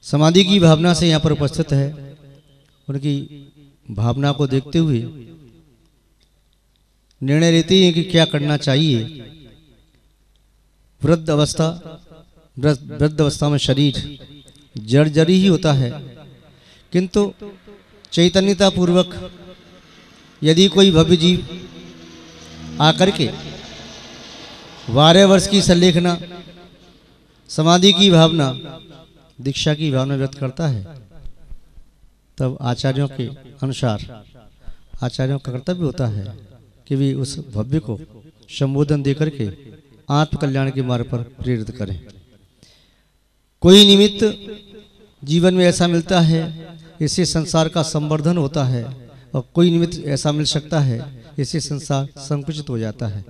समाधि की भावना से यहाँ पर उपस्थित है। उनकी भावना को देखते हुए निर्णय लेते हैं कि क्या करना चाहिए। वृद्ध अवस्था में शरीर जर्जरी ही होता है, किंतु चैतन्यता पूर्वक यदि कोई भव्य जीव आकर के 12 वर्ष की सल्लेखना, समाधि की भावना, दीक्षा की भावना व्यक्त करता है, तब आचार्यों के अनुसार आचार्यों का कर्तव्य होता है कि वे उस भव्य को संबोधन देकर के आत्म कल्याण के मार्ग पर प्रेरित करें। कोई निमित्त जीवन में ऐसा मिलता है, इससे संसार का संवर्धन होता है, और कोई निमित्त ऐसा मिल सकता है, इससे संसार संकुचित हो जाता है।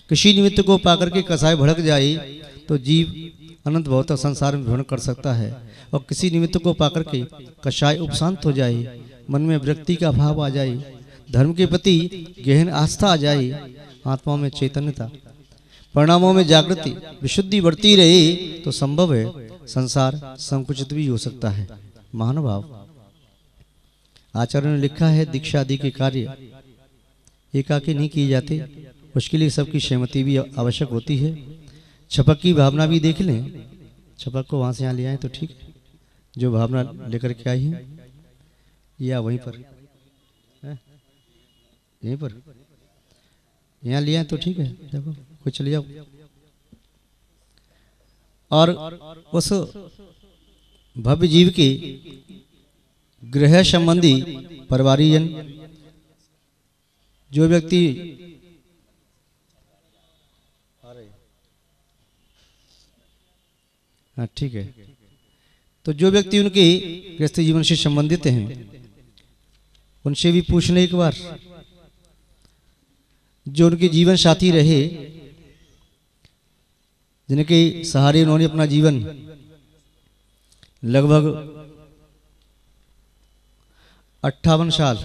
किसी निमित्त को पाकर के कसाय भड़क जाए तो जीव अनंत भवतः संसार में भ्रमण कर सकता है, और किसी निमित्त को पाकर के कसाय उपशांत हो जाए, मन में विरक्ति का भाव आ जाए, धर्म के प्रति गहन आस्था आ जाए, आत्मा में चैतन्यता, परिणामों में जागृति, विशुद्धि बढ़ती रहे तो संभव है संसार संकुचित भी हो सकता है। महानुभाव, आचार्य ने लिखा है, दीक्षा आदि के कार्य एकाकी नहीं किए जाते, उसके लिए सबकी सहमति भी आवश्यक होती है। छपक की भावना भी देख लें, छपक को वहां से यहाँ ले आए तो ठीक है, जो भावना लेकर के आई है, या वहीं पर है? यहीं पर यहाँ ले आए तो ठीक है, देखो कोई चले जाओ। और उस भव्य जीव के गृह संबंधी परिवारीजन, जो व्यक्ति हाँ ठीक है, तो जो व्यक्ति उनके गृहस्थ जीवन से संबंधित हैं, उनसे भी पूछने एक बार, जो उनके जीवन साथी रहे, जिनके सहारे उन्होंने अपना जीवन लगभग 58 साल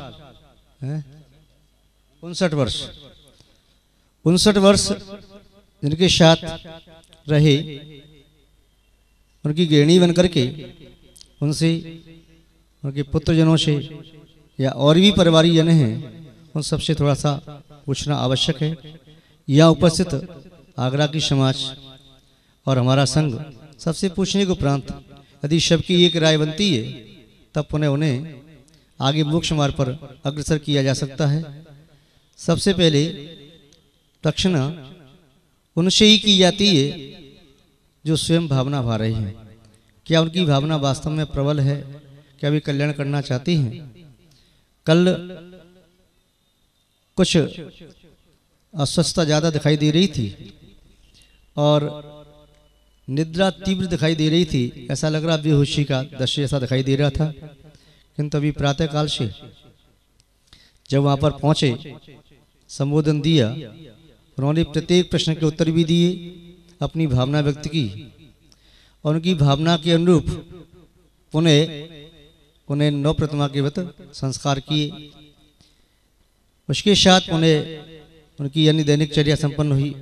59 वर्ष जिनके साथ रहे, उनकी गृहिणी बनकर के उनसे, उनके पुत्रजनों से या और भी परिवारी जन हैं, उन सबसे थोड़ा सा पूछना आवश्यक है। यहाँ उपस्थित आगरा की समाज और हमारा संघ सबसे पूछने के उपरांत यदि सबकी एक राय बनती है तब पुनः उन्हें आगे मोक्ष मार्ग पर अग्रसर किया जा सकता है। सबसे पहले दक्षिणा उनसे ही की जाती है जो स्वयं भावना भा रही है। क्या उनकी भावना वास्तव में प्रबल है? क्या वे कल्याण करना चाहती हैं? कल कुछ अस्वस्थता ज़्यादा दिखाई दे रही थी और निद्रा तीव्र दिखाई दे रही थी। ऐसा लग रहा बेहोशी का दृश्य ऐसा दिखाई दे रहा था। किंतु अभी प्रातः काल से जब वहाँ पर पहुँचे, संबोधन दिया, उन्होंने प्रत्येक प्रश्न के उत्तर भी दिए, अपनी भावना व्यक्त की और उनकी भावना के अनुरूप उन्हें 9 प्रतिमा के व्रत संस्कार किए। उसके साथ उनकी यानी दैनिक चर्या संपन्न हुई।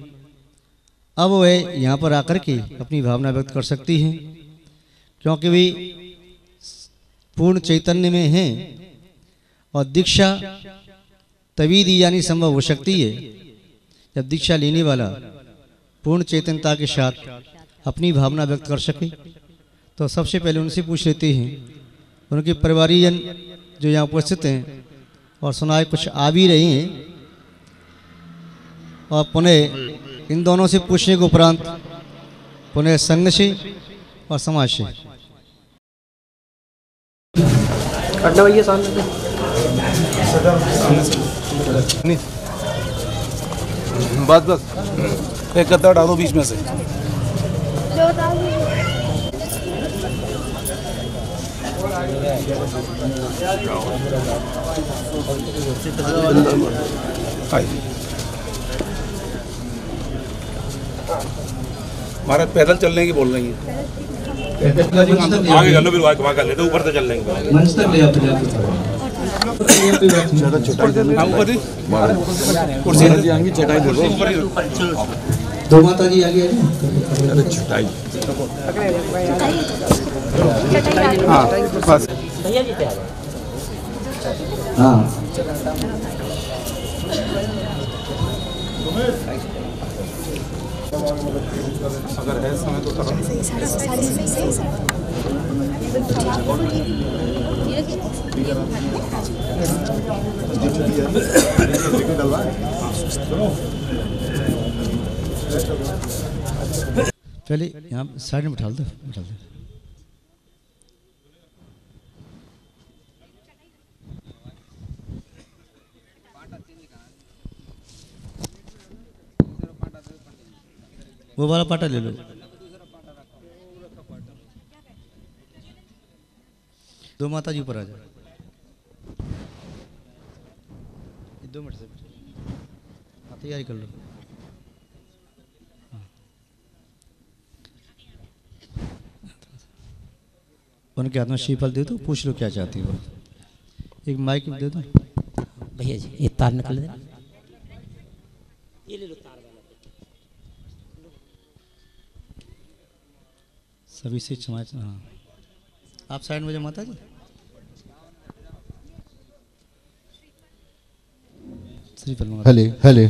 अब वह यहाँ पर आकर के अपनी भावना व्यक्त कर सकती हैं, क्योंकि वे पूर्ण चैतन्य में हैं और दीक्षा तभी दी जानी संभव हो सकती है जब दीक्षा लेने वाला पूर्ण चैतन्यता के साथ अपनी भावना व्यक्त कर सके। तो सबसे पहले उनसे पूछ लेते हैं, उनके परिवारीजन जो यहाँ उपस्थित हैं और सुनाए कुछ आ भी रही हैं, और पुनः इन दोनों से पूछने के उपरांत पुनः संघ से और समाज से। भैया सामने बस एक कद्दा डालो बीच में से। महाराज पैदल चलने की बोल रही है। आगे कर लो, फिर वहाँ कर लेते, ऊपर से चल लेंगे। मंच तक ले चटाई दो माता जी आगे चटाई। हाँ बस भैया जी क्या हाँ अगर है समय तो पहले यहाँ साइड में बिठा दो। वो वाला पाटा ले लो। दो माता जी ऊपर आ जाओ। 2 मिनट से तैयारी कर लो। उनके हाथ में श्रीफल दे दो, पूछ लो क्या चाहती हो। एक माइक दे दो भैया जी, ये तार निकल दे, ये ले लो तार वाला। सभी से क्षमा। हाँ आप साइड में जाओ माता जी। श्रीफल हले हले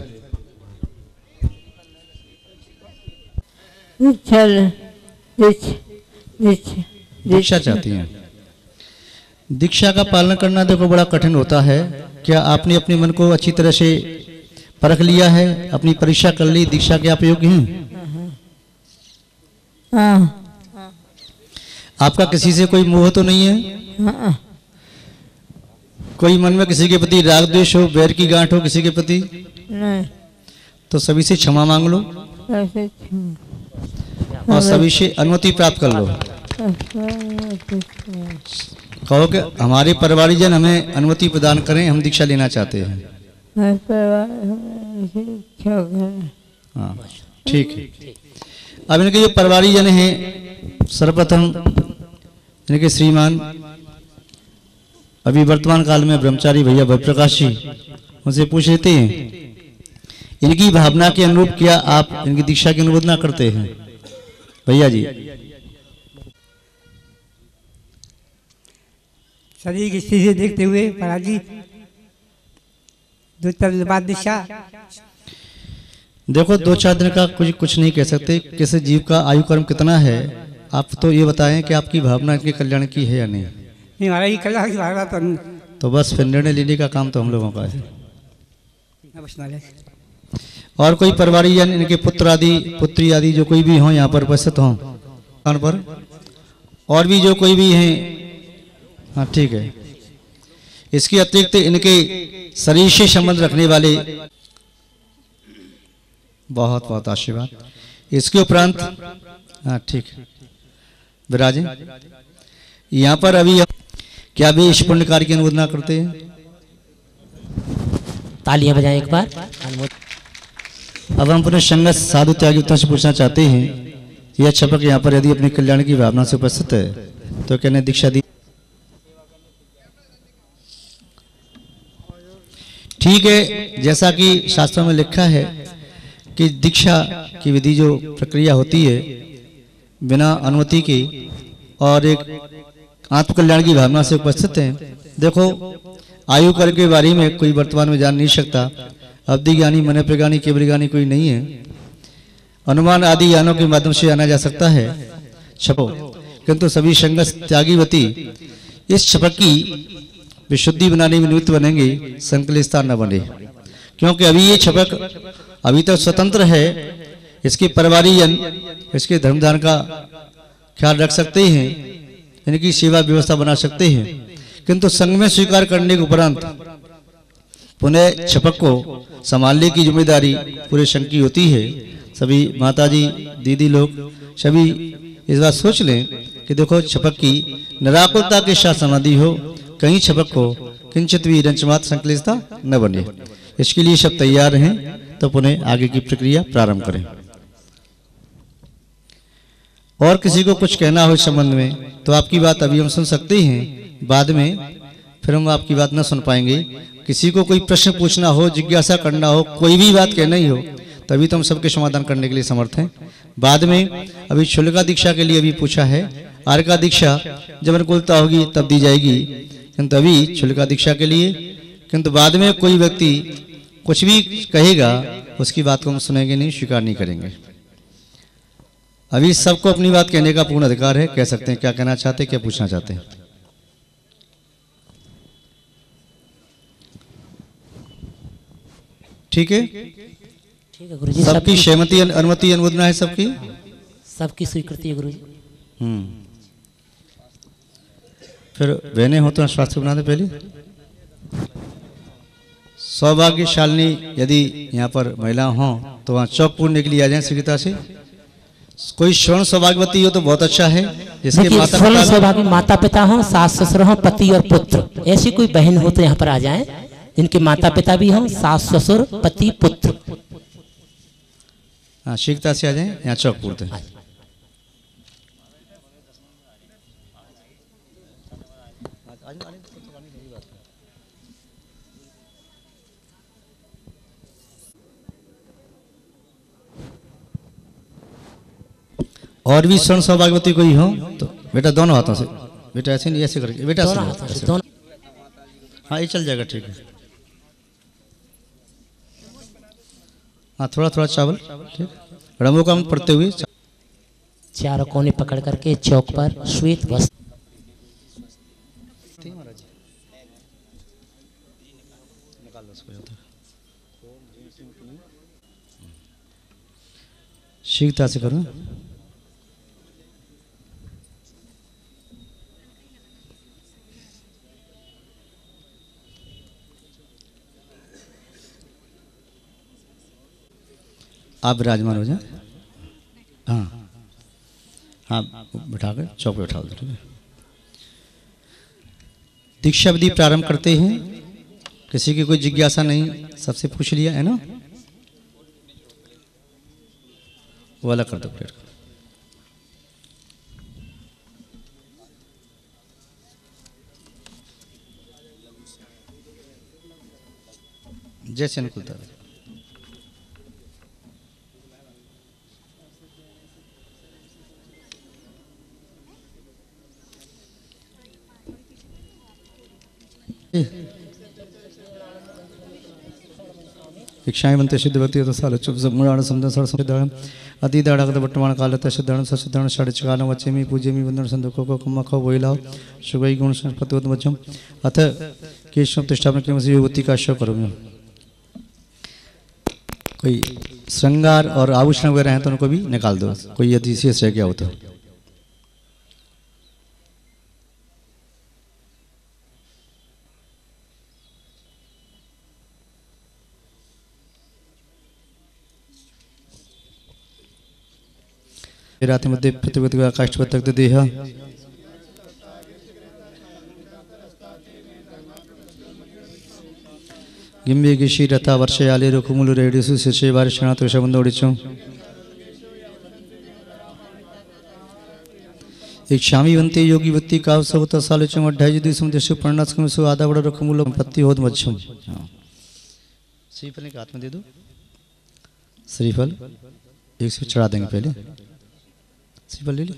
दीक्षा चाहती हैं। दीक्षा का पालन करना देखो बड़ा कठिन होता है। क्या आपने अपने मन को अच्छी तरह से परख लिया है? अपनी परीक्षा कर ली, दीक्षा के आप योग्य हैं? आपका किसी से कोई मोह तो नहीं है? कोई मन में किसी के प्रति राग द्वेष हो, बैर की गांठ हो किसी के प्रति? नहीं। तो सभी से क्षमा मांग लो और सभी से अनुमति प्राप्त कर लो। कहो कि हमारे परिवारीजन हमें अनुमति प्रदान करें, हम दीक्षा लेना चाहते हैं। हाँ ठीक है। अब इनके जो परिवारीजन हैं, सर्वप्रथम इनके श्रीमान अभी वर्तमान काल में ब्रह्मचारी भैया भयप्रकाश जी, उनसे पूछ लेते हैं इनकी भावना के अनुरूप क्या आप इनकी दीक्षा की अनुमोदना करते हैं? भैया जी। शरीर की स्थिति देखते हुए महाराज जी दीक्षा देखो 2-4 दिन का कुछ नहीं कह सकते। किसी जीव का आयु कर्म कितना है, आप तो ये बताएं कि आपकी भावना इनके कल्याण की है या नहीं। नहीं महाराज जी कल रहा था। तो बस फिर निर्णय लेने का काम तो हम लोगों का है। बस महाराज। और कोई परिवारी जन इनके पुत्र आदि पुत्री आदि जो कोई भी हों यहाँ पर उपस्थित हों स्थान पर, और भी जो कोई भी हैं, हाँ ठीक है। इसके अतिरिक्त इनके शरीर से संबंध रखने वाले बहुत बहुत आशीर्वाद। इसके उपरांत हाँ ठीक है विराजे यहाँ पर। अभी क्या भी इस पुण्य कार्य की अनुमोदना करते हैं? तालियां बजाएं एक बार। अब हम पुनः संगत साधु त्यागी उत्तर से पूछना चाहते हैं, यह छपक यहाँ पर यदि अपने कल्याण की भावना से उपस्थित है तो कहने दीक्षा दी। ठीक है, जैसा कि शास्त्रों में लिखा है कि दीक्षा की विधि जो प्रक्रिया होती है बिना अनुमति की और एक आत्मकल्याण की भावना से उपस्थित है। देखो आयु कर के बारे में कोई वर्तमान में जान नहीं सकता। अवधि ज्ञानी मन प्रज्ञानी केवल ज्ञानी कोई नहीं है। अनुमान आदि ज्ञानों के माध्यम से जाना जा सकता है छपो, किंतु सभी संगत त्यागीवती इस छपक की विशुद्धि बनाने में निमित्त बनेंगे, संकलित न बने। क्योंकि अभी ये छपक अभी तक स्वतंत्र है। इसके परिवारी जन इसके धर्मदान का ख्याल रख सकते हैं, इनकी सेवा व्यवस्था बना सकते हैं, किंतु संघ में स्वीकार करने के उपरांत पुनः छपक को संभालने की जिम्मेदारी पूरे संघ की होती है। सभी माताजी दीदी लोग सभी इस बात सोच लें कि देखो छपक की निराकुलता के साथ समाधि हो, कहीं छपक को किंचित भी रंचमात संकलितता न बने। इसके लिए सब तैयार हैं तो पुनः आगे की प्रक्रिया प्रारंभ करें। और किसी को कुछ कहना हो इस संबंध में तो आपकी बात अभी हम सुन सकते हैं, बाद में फिर हम आपकी बात न सुन पाएंगे। किसी को कोई प्रश्न पूछना हो, जिज्ञासा करना हो, कोई भी बात कहना ही हो, तभी तो हम सबके समाधान करने के लिए समर्थ हैं। बाद में अभी शुल्का दीक्षा के लिए अभी पूछा है, आर्का दीक्षा जब अनुकूलता होगी तब दी जाएगी, किंतु अभी शुल्का दीक्षा के लिए। किंतु बाद में कोई व्यक्ति कुछ भी कहेगा उसकी बात को हम सुनेंगे नहीं, स्वीकार नहीं करेंगे। अभी सबको अपनी बात कहने का पूर्ण अधिकार है, कह सकते हैं क्या कहना चाहते हैं, क्या पूछना चाहते हैं। ठीक है, ठीक है गुरुजी। सबकी सहमति अनुमति अनुमोदना है, सबकी स्वीकृति है गुरुजी। फिर बहने हो तो स्वास्थ्य बना दे। पहले सौभाग्यशालिनी यदि यहाँ पर महिला हो तो वहाँ चौक पूर्णने के लिए आ जाए शीघ्रता से। कोई स्वर्ण सौभाग्यवती हो तो बहुत अच्छा है, जिसके स्वर्ण सौभाग्य माता पिता हो, सास ससुर हो, पति और पुत्र, ऐसी कोई बहन हो तो यहाँ पर आ जाए, जिनके माता पिता भी हों, सास ससुर पति पुत्र। हाँ शीघ्रता से आ जाए यहाँ चौक पूर्ते। और भी स्वर्ण सौभाग्यवती कोई हो तो बेटा दोनों हाथों से, बेटा ऐसे नहीं ऐसे करके, बेटा ऐसे। हाँ ये चल जाएगा, ठीक है। हाँ थोड़ा थोड़ा चावल, ठीक। रंगों का पढ़ते हुए चारों कोने पकड़ करके चौक पर श्वेत वस्त्र शीघ्रता से करो। आप विराजमान हो जाए। हाँ हाँ बैठा कर चौक पे बैठा दो, ठीक है। दीक्षा विधि प्रारंभ करते हैं। किसी की कोई जिज्ञासा नहीं, सबसे पूछ लिया है ना, वो वाला कर दो प्लेट। जैसे अनुकूलता है। इक्षाएं बनते सिद्ध भक्ति तो साल चुप मुराण समझ सर सिद्धारण अति दाड़क वर्तमान काल सिद्धारण ससिद्धारण षडचकाल वचेमी पूजेमी वंदन संदको को कुम्मा खो वैलाव सुगई गुण संपत्तिवत मध्यम अथ केशव प्रतिष्ठापन के मसी युवती का आश्रय करो मैं कोई श्रृंगार और आभूषण वगैरह हैं तो उनको भी निकाल दो, कोई यदि शेष रह गया हो तो। राति मध्य प्रतिपद काष्ठपद तक देह गिंबे गिशी रथा वर्षयाले रुकुमुलु रेडिसु शिशे वारिशना तो शबंद ओडिचो एक शामी बनते योगी बत्ती काव सवता सालचम अढ़ाई जदी समुदेश प्रणनास्कम सु आधा बड़ा रुकुमुलु पत्ती होद मच्छम। श्रीफल के हाथ में दे दो, श्रीफल एक से चढ़ा देंगे पहले, श्रीफल ले ली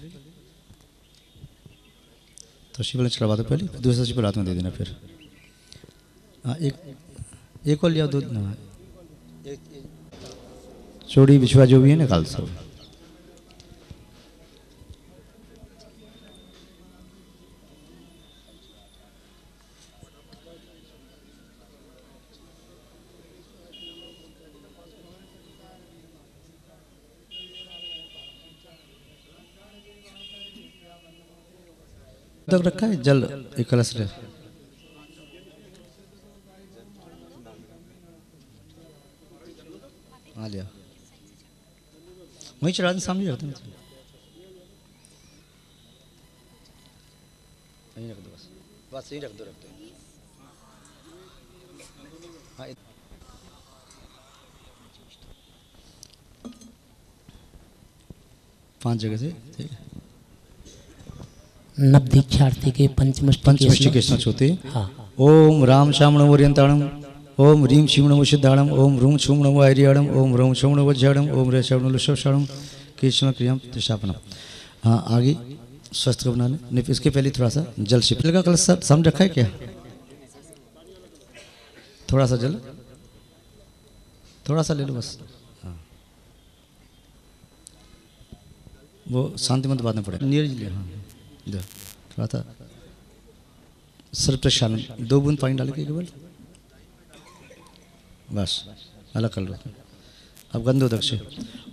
तो श्रीफल चढ़वा दो पहले, दूसरा श्रीफल हाथ में दे देना फिर। हाँ एक और लिया, दो चौड़ी बिछवा जो भी है निकाल सब। तक रखा है जल एक कलश ले, हाँ लिया वहीं चढ़ा दे, सामने रख दो, वहीं रख दो, बस यहीं रख दो, हाँ 5 जगह से ठीक है। नव दीक्षार्थी के पंचमुष्टि के स्नान होते। हाँ। ओम राम श्याम नमो ओरियंताणम, ओम रीम शिव नमो सिद्धाणम, ओम रूम छुम नमो आर्याणम, ओम रोम छुम नमो झाड़म, ओम रे शव नमो शवशाणम कृष्ण क्रियाम प्रतिष्ठापनम। हाँ आगे स्वस्थ को बना ले। इसके पहले थोड़ा सा जल शिपल का कलश समझ रखा है क्या? थोड़ा सा जल, थोड़ा सा ले लो बस। हाँ वो शांति मत बाद में पड़े नीरज ले। हाँ थोड़ा सा सर्व प्रक्षालन 2 बूंद पानी डाल के केवल बस अलग कर लो। अब गंधोदक से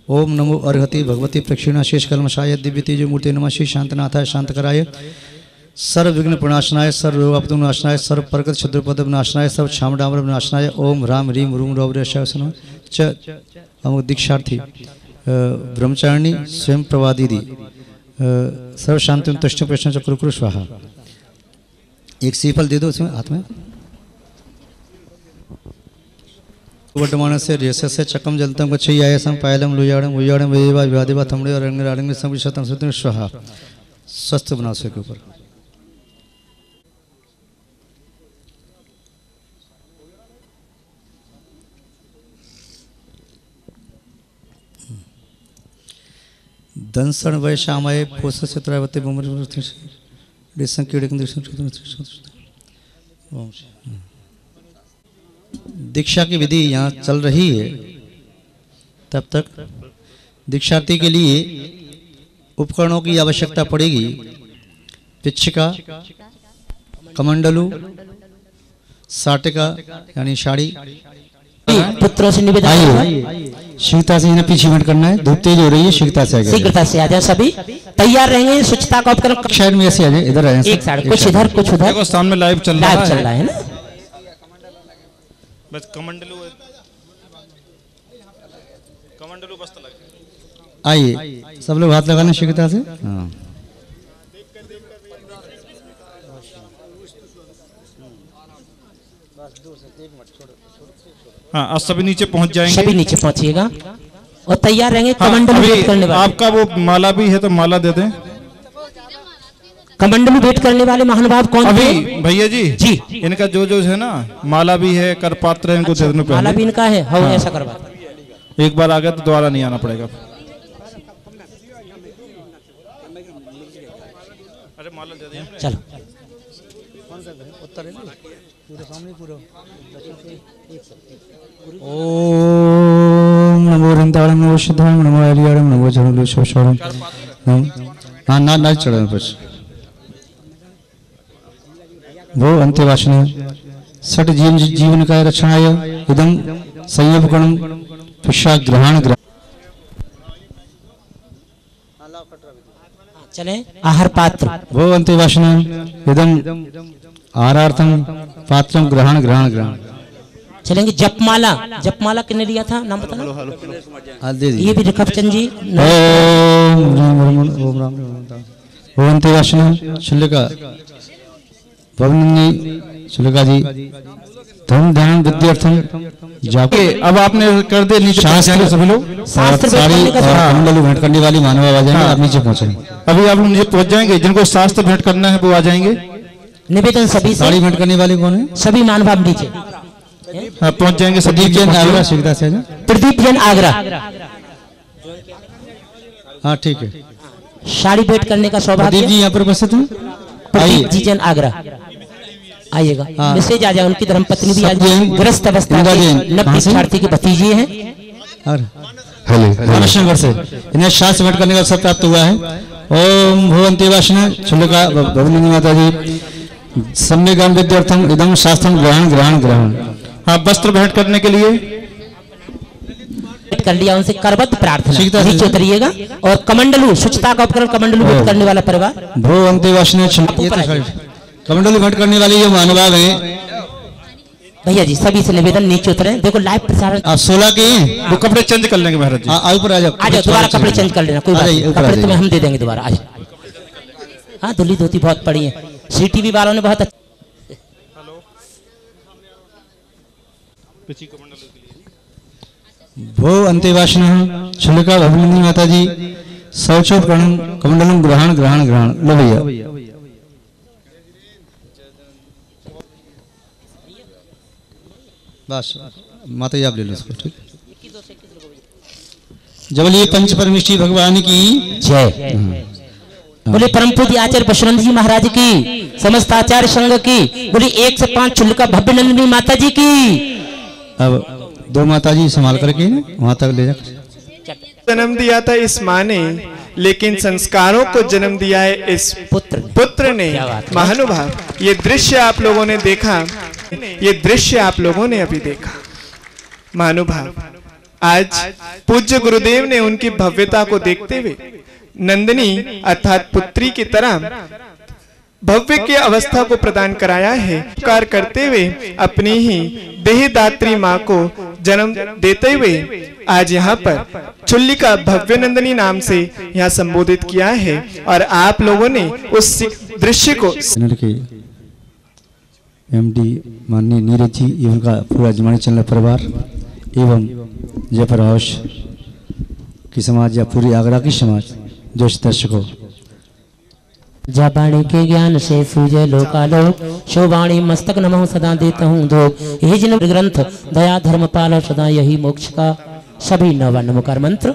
ओम नमो अर्हति भगवती प्रक्षिणा शेष कलमशाय दिव्य तेज मूर्ति नमः श्री शांतनाथाय शांत कराय सर्व विघ्न प्रणाशनाय सर्व रोग अपतु नाशनाय सर्व प्रगत क्षुद्रपद नाशनाय सर्व छामडामर नाशनाय ओम राम रीम रूम रौर शवसन च अमुक दीक्षार्थी ब्रह्मचारिणी स्वयं प्रवादीदी सर्व शांति तुष्ट प्रश्न चक्र कुरु स्वाहा। एक सीफल दे दो उसमें हाथ में। वर्तमान से रेसस्य चकम जलतम गच्छयासम पायलम लुयाड़म उयाड़म वेवा विवादेवा थमड़े और रंग राडंग संविशतम सुतम स्वाहा। स्वस्थ बनाओ से के ऊपर। दंसन वैशामय पोष चित्रावती बुमर रेशम कीड़े दीक्षा की विधि यहाँ चल रही है। तब तक दीक्षार्थी के लिए उपकरणों की आवश्यकता पड़ेगी। पिच्छिका, कमंडलू, साटिका यानी साड़ी। पुत्रों से निवेदन शीघ्रता से इन्हें पीछे मत करना है, धूप तेज हो रही है, शीघ्रता से शीघ्रता से आ जाए, सभी तैयार रहेंगे। स्वच्छता का उपकरण साइड में ऐसे आ जाए, इधर आए एक साइड, कुछ इधर कुछ उधर। देखो सामने लाइव चल रहा है ना। बस कमंडलू बस तो लगे। आइए सब लोग हाथ लगाना शीघ्रता से। हाँ हाँ सभी नीचे पहुंच जाएंगे, सभी नीचे पहुंचिएगा और तैयार रहेंगे। कमंडलू भेंट करने वाले आपका वो माला भी है तो माला दे दें। कमंडलू भेंट करने वाले महानुभाव कौन थे? भैया जी इनका जो है ना माला भी है, कर पात्र है, इनको दे देना पहले। माला भी इनका है। हाँ ऐसा करवा, एक बार आ गया तो दोबारा नहीं आना पड़ेगा। अरे माला दे दें। चलो ओम नमो रंताड़म नमो सिद्धाम नमो हरियाणम नमो जनुलेश्वरम ना ना ना चढ़ाना बस वो अंत्यवासना सट जीवन का रक्षणाय इदम संयोगणम पुष्या ग्रहण चले आहार पात्र वो अंत्यवासना इदम आहारार्थम पात्रम ग्रहण ग्रहण ग्रहण चलेंगे जपमाला। जपमाला किसने लिया था नाम बताना। ये भी रखपचंद जी। ओम राम वो अंत्यवासना शुल्का भवनी शुल्का जी धर्म ध्यान विद्यार्थम जाके अब आपने कर दे नीचे शास्त्र सभी लोग सारी मंडली भेंट करने वाली मानव आ जाएंगे। आप नीचे पहुंचे अभी आप लोग नीचे पहुंच जाएंगे। जिनको शास्त्र भेंट करना है वो आ जाएंगे। निवेदन सभी साड़ी भेंट करने वाले कौन है? सभी मानव नीचे पहुंच जाएंगे। प्रदीप जैन आगरा सीधा से प्रदीप जैन आगरा। हाँ ठीक है। साड़ी भेंट करने का सौभाग्य। प्रदीप जी यहाँ पर उपस्थित हैं। प्रदीप जी जैन आगरा आइएगा। मैसेज आ जाए। उनकी धर्मपत्नी भी आज ग्रस्त अवस्था नवदीक्षार्थी की भतीजी है। रामेश्वर से इन्हें शास्त्र भेंट करने का सब प्राप्त हुआ है। ओम भुवंती वासना शुल्का भवनी माता जी सम्यक ज्ञान विद्यार्थम इदम शास्त्रम ग्रहण ग्रहण ग्रहण। हाँ वस्त्र भेंट करने के लिए कर लिया उनसे करबद्ध प्रार्थना। नीचे उतरिएगा। और कमंडलू स्वच्छता का उपकरण कमंडलू भेंट करने वाला परिवार भुवंती वासना कमंडलू भेंट करने वाले ये महानुभाव हैं। भैया जी सभी से निवेदन नीचे उतरे। देखो लाइव प्रसारण आप 16 के वो कपड़े चेंज कर लेंगे महाराज जी। आ ऊपर आ जाओ। आ जाओ दोबारा कपड़े चेंज कर लेना। कोई बात नहीं कपड़े तुम्हें हम दे देंगे दोबारा। आ जाओ। हाँ धुली धोती बहुत पड़ी है। सीटीवी वालों ने बहुत भो अंत्यवासना शुल्का भवनी माता जी शौचो प्रणम कमंडलम ग्रहण ग्रहण ग्रहण। लो भैया बस माता जी आप ले लो इसको। ठीक जब ये पंच परमेश्वरी भगवान की जय। बोले परम पूज्य आचार्य बसवंत जी महाराज की समस्त आचार्य संघ की बोले 1 से 5 शुल्का भव्य नंदिनी माता जी की। अब 2 माता जी संभाल करके वहां तक ले जा। जन्म दिया था इस माँ ने लेकिन संस्कारों को जन्म दिया है इस पुत्र ने। महानुभाव ये दृश्य आप लोगों ने देखा। ये दृश्य आप लोगों ने अभी देखा। महानुभाव आज पूज्य गुरुदेव ने उनकी भव्यता को देखते हुए नंदिनी अर्थात पुत्री की तरह भव्य की अवस्था को प्रदान कराया है। कार्य करते हुए अपनी ही देहदात्री माँ को जन्म देते हुए आज यहाँ पर चुल्लिका भव्य नंदिनी नाम से यहाँ संबोधित किया है। और आप लोगों ने उस दृश्य को एमडी माननीय नीरज जी एवं का पूरा जमानी चैनल परिवार एवं जयपुर हाउस की समाज या पूरी आगरा की समाज जो दर्शकों जबाणी के ज्ञान से सूझे लोकालोक शोवाणी मस्तक नमः सदा देता हूँ धोख। यही जिन ग्रंथ दया धर्म पालो सदा यही मोक्ष का सभी नवान्नमकार मंत्र।